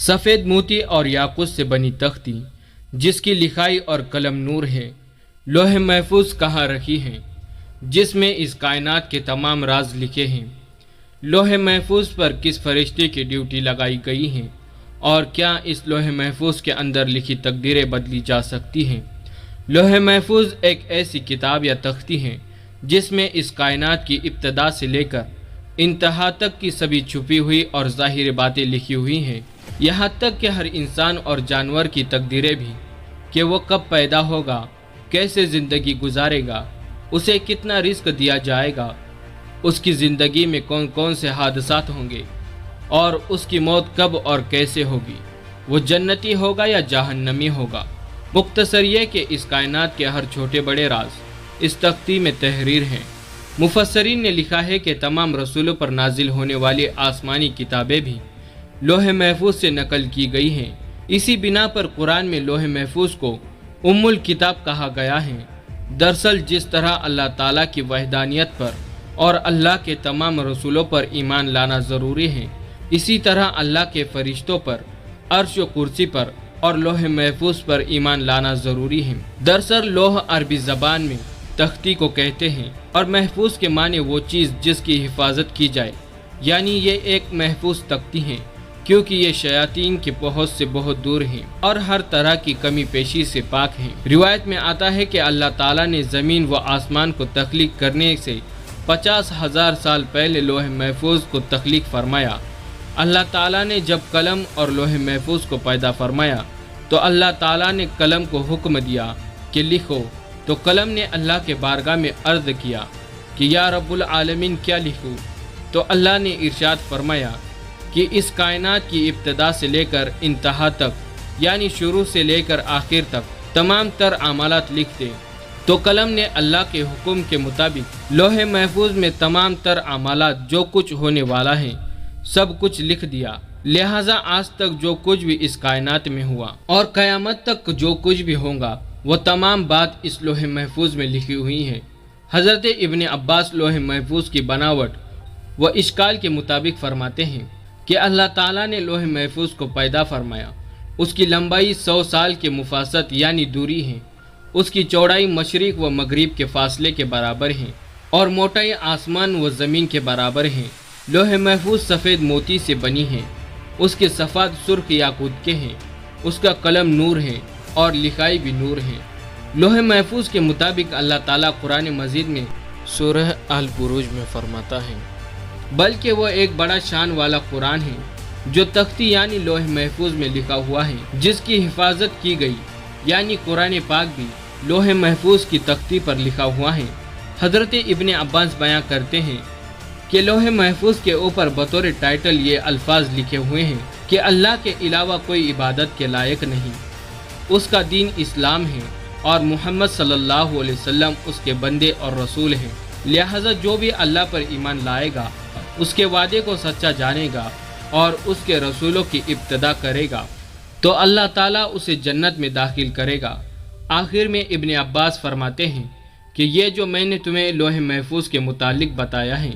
सफ़ेद मोती और याकूत से बनी तख्ती जिसकी लिखाई और कलम नूर है, लोहे महफूज कहाँ रखी है जिसमें इस कायनात के तमाम राज लिखे हैं। लोहे महफूज पर किस फरिश्ते की ड्यूटी लगाई गई है और क्या इस लोहे महफूज के अंदर लिखी तकदीरें बदली जा सकती हैं। लोहे महफूज एक ऐसी किताब या तख्ती है जिसमें इस कायनात की इब्तदा से लेकर इंतहा तक की सभी छुपी हुई और ज़ाहिर बातें लिखी हुई हैं, यहाँ तक कि हर इंसान और जानवर की तकदीरें भी, कि वो कब पैदा होगा, कैसे ज़िंदगी गुजारेगा, उसे कितना रिस्क दिया जाएगा, उसकी ज़िंदगी में कौन कौन से हादसात होंगे और उसकी मौत कब और कैसे होगी, वो जन्नती होगा या जहन्नमी होगा। मुख्तसर ये कि इस कायनात के हर छोटे बड़े राज इस तख्ती में तहरीर हैं। मुफस्सरीन ने लिखा है कि तमाम रसूलों पर नाजिल होने वाली आसमानी किताबें भी लोहे महफूज से नकल की गई हैं। इसी बिना पर कुरान में लोहे महफूज को उम्मुल किताब कहा गया है। दरअसल जिस तरह अल्लाह ताला की वहदानियत पर और अल्लाह के तमाम रसूलों पर ईमान लाना ज़रूरी है, इसी तरह अल्लाह के फरिश्तों पर, अर्श व कुर्सी पर और लोहे महफूज पर ईमान लाना ज़रूरी है। दरअसल लोह अरबी ज़बान में तख्ती को कहते हैं और महफूज के माने वो चीज़ जिसकी हिफाजत की जाए, यानी ये एक महफूज तख्ती है क्योंकि ये शयातीन की पहुँच से बहुत दूर हैं और हर तरह की कमी पेशी से पाक हैं। रिवायत में आता है कि अल्लाह ताला ने ज़मीन व आसमान को तख्लीक करने से 50,000 साल पहले लोहे महफूज को तख्लीक फरमाया। अल्लाह ताला ने जब कलम और लोहे महफूज को पैदा फरमाया तो अल्लाह ताला ने कलम को हुक्म दिया कि लिखो, तो कलम ने अल्लाह के बारगाह में अर्ज़ किया कि या रब्बुल आलमीन क्या लिखूँ, तो अल्लाह ने इरशाद फरमाया कि इस कायनात की इब्तदा से लेकर इंतहा तक, यानी शुरू से लेकर आखिर तक तमाम तर अमालात लिख दे। तो कलम ने अल्लाह के हुक्म के मुताबिक लोहे महफूज में तमाम तर अमालात जो कुछ होने वाला है सब कुछ लिख दिया। लिहाजा आज तक जो कुछ भी इस कायनात में हुआ और क़यामत तक जो कुछ भी होगा वो तमाम बात इस लोहे महफूज में लिखी हुई है। हज़रत इब्न अब्बास लोहे महफूज की बनावट व इश्काल के मुताबिक फरमाते हैं कि अल्लाह ताला ने लोहे महफूज को पैदा फरमाया। उसकी लंबाई 100 साल के मुफासत यानी दूरी है, उसकी चौड़ाई मशरिक व मगरिब के फासले के बराबर है और मोटाई आसमान व ज़मीन के बराबर है। लोहे महफूज सफ़ेद मोती से बनी है, उसके सफ़ात सुर्ख याकूत के हैं, उसका कलम नूर है और लिखाई भी नूर है। लोहे महफूज के मुताबिक अल्लाह ताला कुरान मजीद में सूरह अल बुरूज में फरमाता है, बल्कि वो एक बड़ा शान वाला कुरान है जो तख्ती यानी लोहे महफूज में लिखा हुआ है, जिसकी हिफाजत की गई, यानी कुरान पाक भी लोहे महफूज की तख्ती पर लिखा हुआ है। हज़रत इब्न अब्बास बयां करते हैं कि लोहे महफूज के ऊपर बतौर टाइटल ये अल्फाज लिखे हुए हैं कि अल्लाह के अलावा कोई इबादत के लायक नहीं, उसका दीन इस्लाम है और मोहम्मद सल्लल्लाहु अलैहि वसल्लम उसके बंदे और रसूल हैं। लिहाजा जो भी अल्लाह पर ईमान लाएगा, उसके वादे को सच्चा जानेगा और उसके रसूलों की इब्तदा करेगा तो अल्लाह ताला उसे जन्नत में दाखिल करेगा। आखिर में इब्न अब्बास फरमाते हैं कि ये जो मैंने तुम्हें लोहे महफूज के मुतालिक बताया है,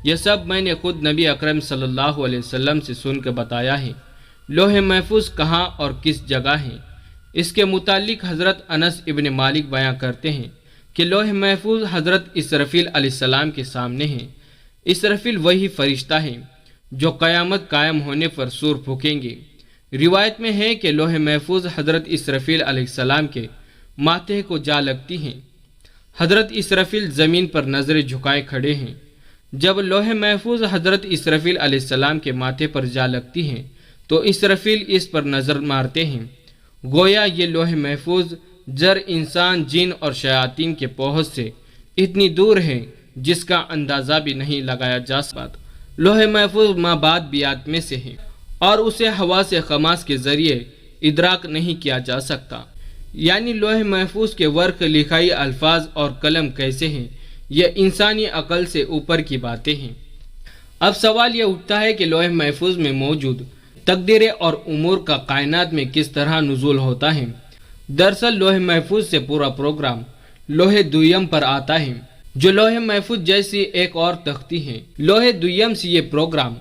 यह सब मैंने खुद नबी अकरम सल्लल्लाहु अलैहि वसल्लम से सुनकर बताया है। लोहे महफूज कहाँ और किस जगह है, इसके मुतालिक हज़रत अनस इब्न मालिक बयां करते हैं कि लोहे महफूज हज़रत इसरफील अलैहिस्सलाम के सामने है। इसरफील वही फरिश्ता है जो क़यामत कायम होने पर सूर फूकेंगे। रिवायत में है कि लोहे महफूज हज़रत इसरफील अलैहिस्सलाम के माथे को जा लगती हैं। हज़रत इसरफील ज़मीन पर नज़रें झुकाए खड़े हैं। जब लोहे महफूज हज़रत इसरफील अलैहिस्सलाम के माथे पर जा लगती हैं तो इसरफील इस पर नज़र मारते हैं, गोया ये लोहे महफूज जर इंसान, जिन और शयातीन के पहुँच से इतनी दूर है जिसका अंदाज़ा भी नहीं लगाया जा सकता। लोहे महफूज माबाद बियात में से है और उसे हवा से खमास के ज़रिए इदराक नहीं किया जा सकता। यानी लोहे महफूज के वर्क, लिखाई, अल्फाज और कलम कैसे हैं, यह इंसानी अकल से ऊपर की बातें हैं। अब सवाल यह उठता है कि लोहे महफूज में मौजूद तकदीरें और उमूर का कायनात में किस तरह नुज़ूल होता है। दरअसल लोहे महफूज से पूरा प्रोग्राम लोहे दुय्यम पर आता है, जो लोहे महफूज जैसी एक और तख्ती है। लोहे दुय्यम से ये प्रोग्राम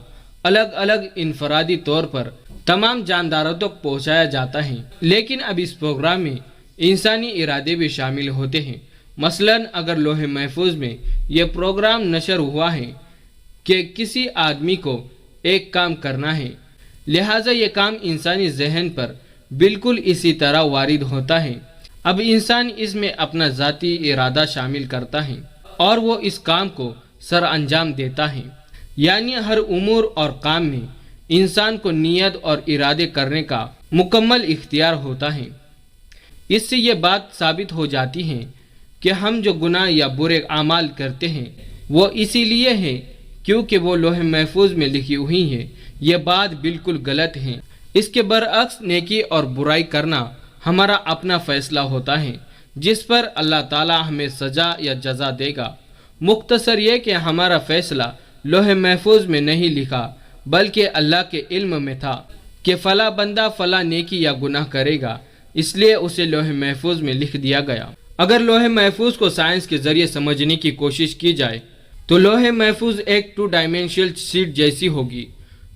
अलग अलग इनफरादी तौर पर तमाम जानदारों तक पहुंचाया जाता है। लेकिन अब इस प्रोग्राम में इंसानी इरादे भी शामिल होते हैं। मसलन अगर लोहे महफूज में यह प्रोग्राम नशर हुआ है कि किसी आदमी को एक काम करना है, लिहाजा ये काम इंसानी जहन पर बिल्कुल इसी तरह वारिद होता है। अब इंसान इसमें अपना ज़ाती इरादा शामिल करता है और वो इस काम को सर अंजाम देता है। यानी हर उमूर और काम में इंसान को नियत और इरादे करने का मुकम्मल इख्तियार होता है। इससे ये बात साबित हो जाती है कि हम जो गुनाह या बुरे अमाल करते हैं वो इसीलिए है क्योंकि वो लोहे महफूज में लिखी हुई है। ये बात बिल्कुल गलत है। इसके बरअक्स नेकी और बुराई करना हमारा अपना फैसला होता है, जिस पर अल्लाह ताला हमें सजा या जजा देगा। मुख्तसर ये कि हमारा फैसला लोहे महफूज में नहीं लिखा, बल्कि अल्लाह के इल्म में था कि फला बंदा फला नेकी या गुनाह करेगा, इसलिए उसे लोहे महफूज में लिख दिया गया। अगर लोहे महफूज को साइंस के जरिए समझने की कोशिश की जाए तो लोहे महफूज एक 2 डायमेंशनल शीट जैसी होगी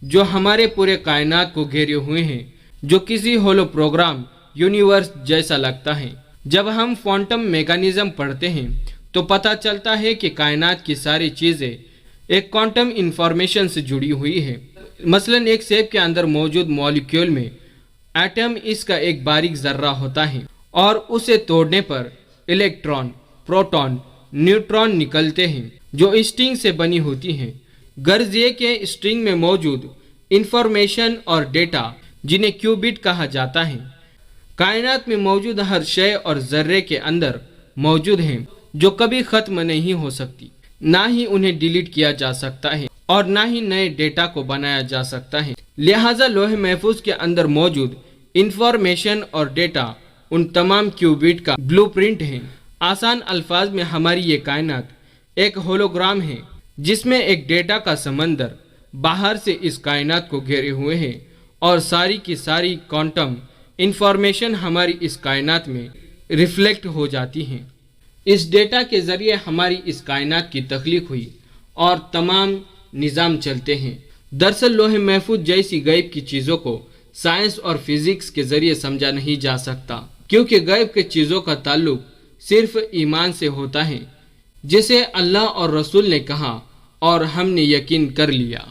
जो हमारे पूरे कायनात को घेरे हुए है, जो किसी होलो प्रोग्राम यूनिवर्स जैसा लगता है। जब हम क्वांटम मैकेनिज्म पढ़ते हैं तो पता चलता है कि कायनात की सारी चीज़ें एक क्वांटम इंफॉर्मेशन से जुड़ी हुई है। मसलन एक सेब के अंदर मौजूद मॉलिक्यूल में एटम इसका एक बारीक जर्रा होता है और उसे तोड़ने पर इलेक्ट्रॉन, प्रोटॉन, न्यूट्रॉन निकलते हैं जो स्ट्रिंग से बनी होती हैं। गर्ज ये कि स्ट्रिंग में मौजूद इंफॉर्मेशन और डेटा जिन्हें क्यूबिट कहा जाता है कायनात में मौजूद हर शय और जर्रे के अंदर मौजूद हैं, जो कभी ख़त्म नहीं हो सकती, ना ही उन्हें डिलीट किया जा सकता है और ना ही नए डेटा को बनाया जा सकता है। लिहाजा लोहे महफूज के अंदर मौजूद इंफॉर्मेशन और डेटा उन तमाम क्यूबिट का ब्लूप्रिंट है। आसान अल्फाज में हमारी ये कायनात एक होलोग्राम है जिसमें एक डेटा का समंदर बाहर से इस कायनात को घेरे हुए है और सारी की सारी क्वांटम इंफॉर्मेशन हमारी इस कायनात में रिफ्लेक्ट हो जाती हैं। इस डेटा के ज़रिए हमारी इस कायनात की तख्लीक हुई और तमाम निज़ाम चलते हैं। दरअसल लोहे महफूज जैसी गैब की चीज़ों को साइंस और फिज़िक्स के ज़रिए समझा नहीं जा सकता, क्योंकि गैब के चीज़ों का ताल्लुक सिर्फ ईमान से होता है, जिसे अल्लाह और रसूल ने कहा और हमने यकीन कर लिया।